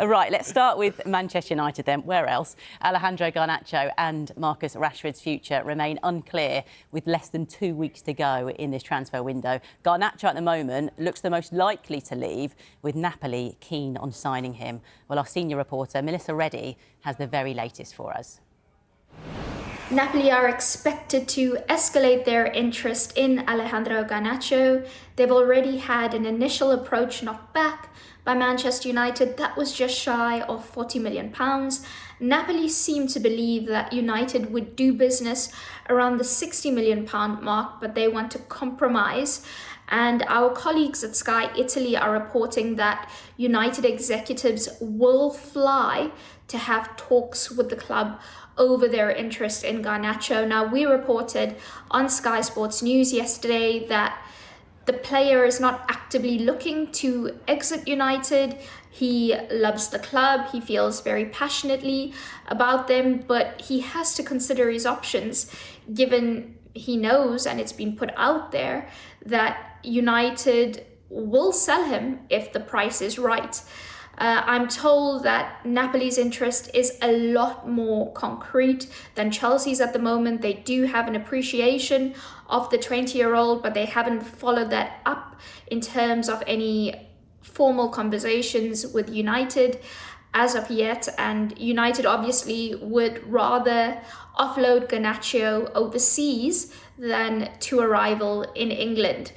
Right, let's start with Manchester United then. Where else? Alejandro Garnacho and Marcus Rashford's future remain unclear with less than 2 weeks to go in this transfer window. Garnacho at the moment looks the most likely to leave, with Napoli keen on signing him. Well, our senior reporter, Melissa Reddy, has the very latest for us. Napoli are expected to escalate their interest in Alejandro Garnacho. They've already had an initial approach knocked back by Manchester United that was just shy of £40 million. Napoli seem to believe that United would do business around the £60 million mark, but they want to compromise. And our colleagues at Sky Italy are reporting that United executives will fly to have talks with the club over their interest in Garnacho. Now, we reported on Sky Sports News yesterday that the player is not actively looking to exit United. He loves the club. He feels very passionately about them, but he has to consider his options, given he knows, and it's been put out there, that United will sell him if the price is right. I'm told that Napoli's interest is a lot more concrete than Chelsea's at the moment. They do have an appreciation of the 20-year-old, but they haven't followed that up in terms of any formal conversations with United as of yet. And United obviously would rather offload Garnacho overseas than to a rival in England.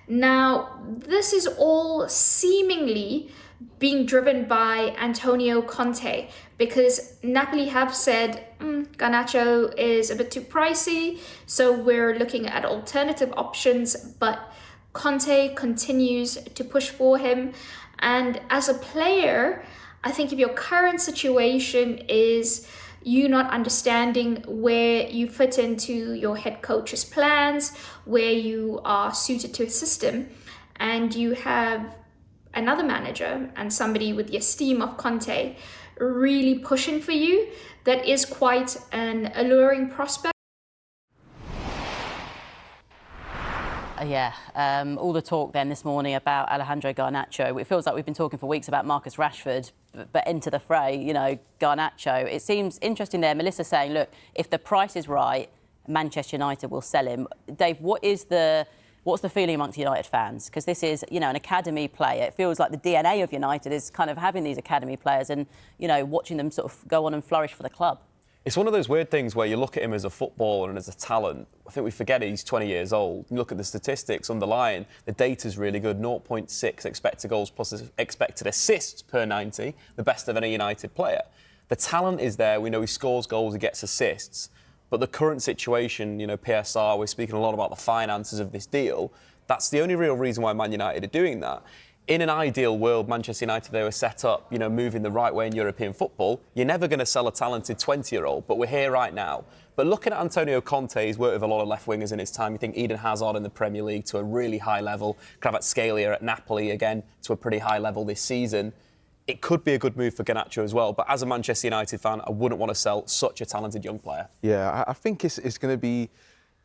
Now, this is all seemingly being driven by Antonio Conte, because Napoli have said Garnacho is a bit too pricey, so we're looking at alternative options, but Conte continues to push for him. And as a player, I think if your current situation is you not understanding where you fit into your head coach's plans, where you are suited to his system, and you have another manager and somebody with the esteem of Conte really pushing for you, that is quite an alluring prospect. All the talk then this morning about Alejandro Garnacho. It feels like we've been talking for weeks about Marcus Rashford, but enter the fray, Garnacho. It seems interesting there, Melissa saying, look, if the price is right, Manchester United will sell him. Dave, what's the feeling amongst United fans? Because this is, an academy player. It feels like the DNA of United is kind of having these academy players and, watching them sort of go on and flourish for the club. It's one of those weird things where you look at him as a footballer and as a talent. I think we forget he's 20 years old. You look at the statistics underlying, the data's really good. 0.6 expected goals plus expected assists per 90, the best of any United player. The talent is there. We know he scores goals, he gets assists. But the current situation, PSR, we're speaking a lot about the finances of this deal. That's the only real reason why Man United are doing that. In an ideal world, Manchester United, they were set up, moving the right way in European football. You're never going to sell a talented 20-year-old, but we're here right now. But looking at Antonio Conte, he's worked with a lot of left-wingers in his time. You think Eden Hazard in the Premier League to a really high level. Kvaratskhelia at Napoli, again, to a pretty high level this season. It could be a good move for Garnacho as well. But as a Manchester United fan, I wouldn't want to sell such a talented young player. Yeah, I think it's going to be...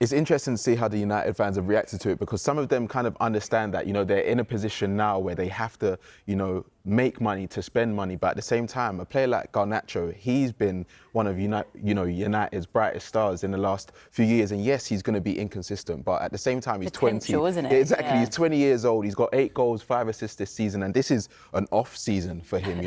It's interesting to see how the United fans have reacted to it, because some of them kind of understand that, they're in a position now where they have to, make money to spend money. But at the same time, a player like Garnacho, he's been one of United's brightest stars in the last few years. And yes, he's going to be inconsistent, but at the same time, he's 20. Isn't it? Exactly, yeah. He's 20 years old. He's got 8 goals, 5 assists this season, and this is an off season for him.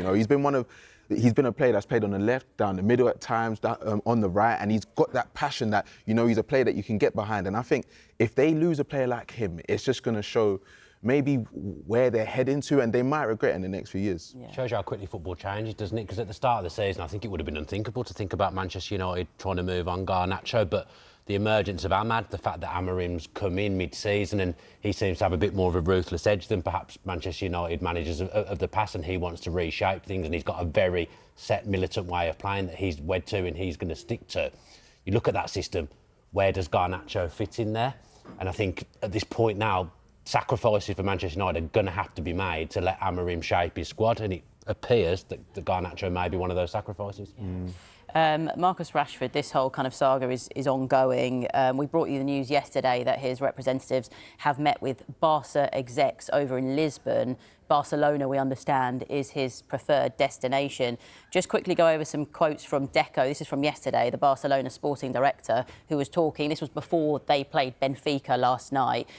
He's been a player that's played on the left, down the middle at times, on the right, and he's got that passion that, he's a player that you can get behind. And I think if they lose a player like him, it's just going to show maybe where they're heading to, and they might regret in the next few years. Yeah. Shows you how quickly football changes, doesn't it? Because at the start of the season, I think it would have been unthinkable to think about Manchester United trying to move on Garnacho, but the emergence of Ahmad, the fact that Amarim's come in mid-season and he seems to have a bit more of a ruthless edge than perhaps Manchester United managers of the past, and he wants to reshape things, and he's got a very set militant way of playing that he's wed to and he's going to stick to. You look at that system, where does Garnacho fit in there? And I think at this point now, sacrifices for Manchester United are going to have to be made to let Amarim shape his squad, and it appears that Garnacho may be one of those sacrifices. Marcus Rashford, this whole kind of saga is ongoing. We brought you the news yesterday that his representatives have met with Barca execs over in Lisbon. Barcelona, we understand, is his preferred destination. Just quickly go over some quotes from Deco. This is from yesterday, the Barcelona sporting director, who was talking. This was before they played Benfica last night.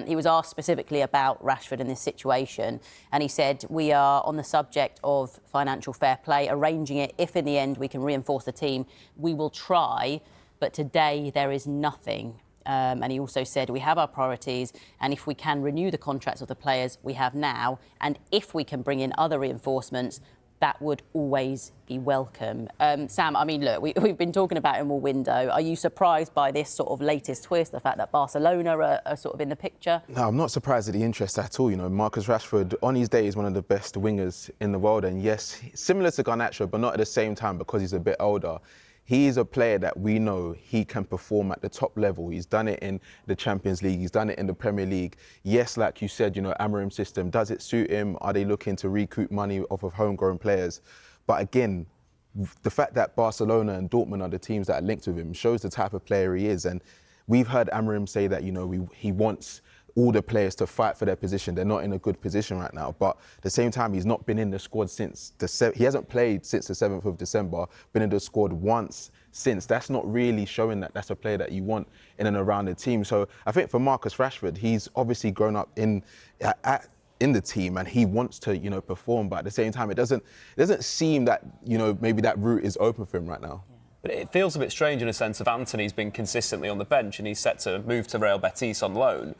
He was asked specifically about Rashford in this situation, and he said, "We are on the subject of financial fair play, arranging it. If in the end we can reinforce the team, we will try, but today there is nothing." And he also said, "We have our priorities, and if we can renew the contracts of the players we have now, and if we can bring in other reinforcements, that would always be welcome." Sam, I mean, look, we've been talking about him all window. Are you surprised by this sort of latest twist, the fact that Barcelona are sort of in the picture? No, I'm not surprised at the interest at all. You know, Marcus Rashford, on his day, is one of the best wingers in the world. And yes, similar to Garnacho, but not at the same time because he's a bit older. He's a player that we know he can perform at the top level. He's done it in the Champions League. He's done it in the Premier League. Yes, like you said, you know, Amorim's system, does it suit him? Are they looking to recoup money off of homegrown players? But again, the fact that Barcelona and Dortmund are the teams that are linked with him shows the type of player he is. And we've heard Amorim say that, you know, he wants all the players to fight for their position. They're not in a good position right now. But at the same time, he's not been in the squad since he hasn't played since the 7th of December, been in the squad once since. That's not really showing that that's a player that you want in and around the team. So I think for Marcus Rashford, he's obviously grown up in the team and he wants to, you know, perform. But at the same time, it doesn't seem that, you know, maybe that route is open for him right now. But it feels a bit strange in a sense of Anthony's been consistently on the bench and he's set to move to Real Betis on loan.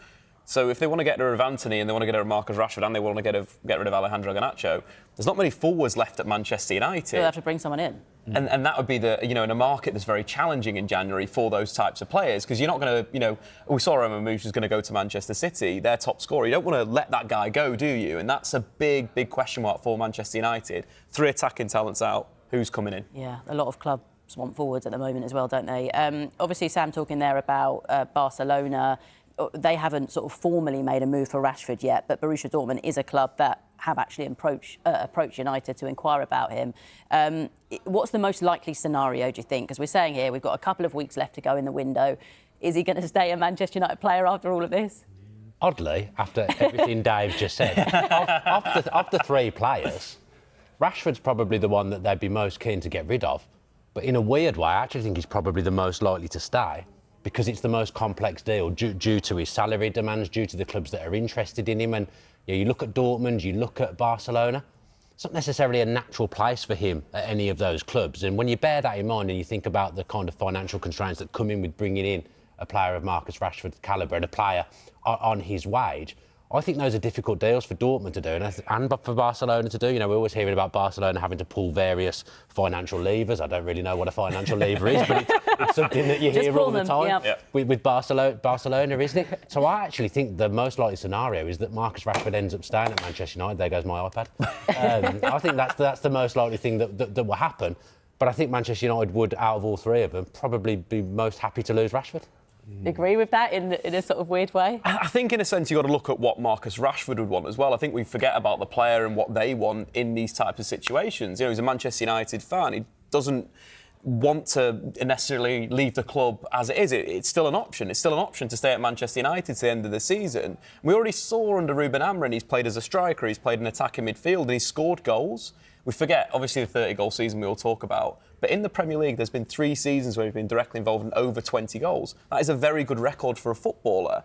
So if they want to get rid of Anthony and they want to get rid of Marcus Rashford and they want to get rid of Alejandro Garnacho, there's not many forwards left at Manchester United. They'll have to bring someone in. And that would be in a market that's very challenging in January for those types of players, because you're not going to, we saw Roman Mouche is going to go to Manchester City, their top scorer. You don't want to let that guy go, do you? And that's a big, big question mark for Manchester United. 3 attacking talents out. Who's coming in? Yeah, a lot of clubs want forwards at the moment as well, don't they? Obviously, Sam talking there about Barcelona. They haven't sort of formally made a move for Rashford yet, but Borussia Dortmund is a club that have actually approached United to inquire about him. What's the most likely scenario, do you think? Because we're saying here we've got a couple of weeks left to go in the window. Is he going to stay a Manchester United player after all of this? Oddly, after everything Dave just said, of the 3 players, Rashford's probably the one that they'd be most keen to get rid of. But in a weird way, I actually think he's probably the most likely to stay, because it's the most complex deal due to his salary demands, due to the clubs that are interested in him. And you look at Dortmund, you look at Barcelona, it's not necessarily a natural place for him at any of those clubs. And when you bear that in mind and you think about the kind of financial constraints that come in with bringing in a player of Marcus Rashford's calibre and a player on his wage, I think those are difficult deals for Dortmund to do and for Barcelona to do. You know, we're always hearing about Barcelona having to pull various financial levers. I don't really know what a financial lever is, but it's something that you hear all the time with Barcelona, isn't it? So I actually think the most likely scenario is that Marcus Rashford ends up staying at Manchester United. There goes my iPad. I think that's the most likely thing that will happen. But I think Manchester United would, out of all 3 of them, probably be most happy to lose Rashford. Agree with that in a sort of weird way? I think in a sense you've got to look at what Marcus Rashford would want as well. I think we forget about the player and what they want in these types of situations. You know, he's a Manchester United fan. He doesn't want to necessarily leave the club as it is. It's still an option. It's still an option to stay at Manchester United to the end of the season. We already saw under Ruben Amorim, he's played as a striker, he's played in attacking midfield and he's scored goals. We forget, obviously, the 30-goal season we all talk about. But in the Premier League, there's been 3 seasons where he's been directly involved in over 20 goals. That is a very good record for a footballer.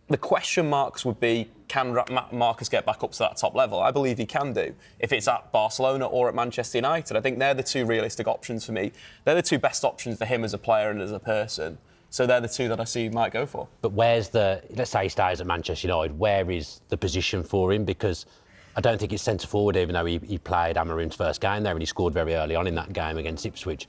The question marks would be, can Marcus get back up to that top level? I believe he can do. If it's at Barcelona or at Manchester United, I think they're the 2 realistic options for me. They're the 2 best options for him as a player and as a person. So they're the 2 that I see he might go for. But let's say he stays at Manchester United, where is the position for him? Because I don't think it's centre forward, even though he played Amorim's first game there and he scored very early on in that game against Ipswich.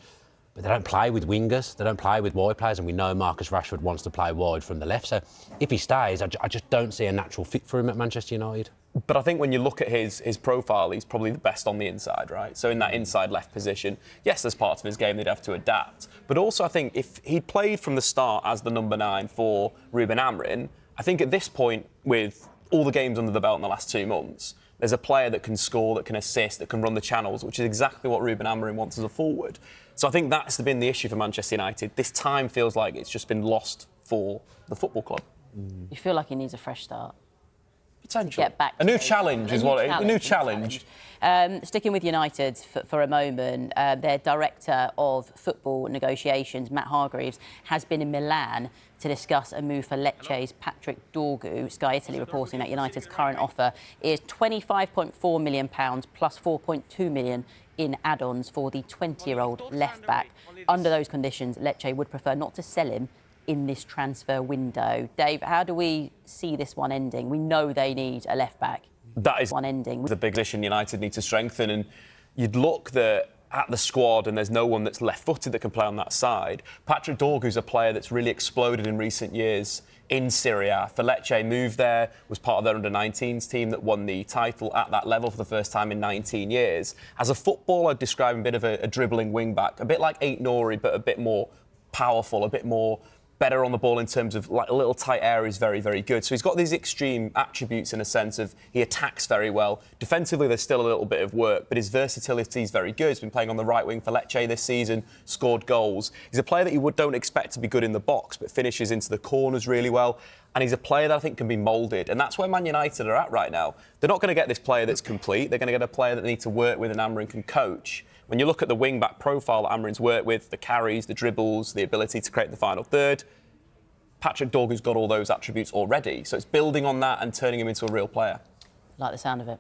But they don't play with wingers, they don't play with wide players, and we know Marcus Rashford wants to play wide from the left. So if he stays, I just don't see a natural fit for him at Manchester United. But I think when you look at his profile, he's probably the best on the inside, right? So in that inside left position, yes, there's parts of his game they'd have to adapt. But also I think if he played from the start as the number 9 for Ruben Amorim, I think at this point, with all the games under the belt in the last 2 months, there's a player that can score, that can assist, that can run the channels, which is exactly what Ruben Amorim wants as a forward. So I think that's been the issue for Manchester United. This time feels like it's just been lost for the football club. You feel like he needs a fresh start? Potential. Get back a new challenge is what it is. A new challenge. Sticking with United for a moment, their director of football negotiations, Matt Hargreaves, has been in Milan to discuss a move for Lecce's Patrick Dorgu. Sky Italy reporting that United's current offer is £25.4 million plus £4.2 million in add-ons for the 20-year-old left-back. Under those conditions, Lecce would prefer not to sell him in this transfer window. Dave, how do we see this one ending? We know they need a left-back. That is one ending. The big position United need to strengthen, and you'd look at the squad and there's no one that's left-footed that can play on that side. Patrick Dorgu's a player that's really exploded in recent years in Serie A. For Lecce, moved there, was part of their under-19s team that won the title at that level for the first time in 19 years. As a footballer, I'd describe him a bit of a dribbling wing-back, a bit like Aït-Nouri, but a bit more powerful, a bit more better on the ball in terms of like a little tight area is very, very good. So he's got these extreme attributes in a sense of he attacks very well. Defensively, there's still a little bit of work, but his versatility is very good. He's been playing on the right wing for Lecce this season, scored goals. He's a player that you don't expect to be good in the box, but finishes into the corners really well. And he's a player that I think can be moulded. And that's where Man United are at right now. They're not going to get this player that's complete. They're going to get a player that they need to work with and Amorim can coach. When you look at the wing-back profile that Amorim's worked with, the carries, the dribbles, the ability to create the final third, Patrick Dorgu's got all those attributes already. So it's building on that and turning him into a real player. Like the sound of it.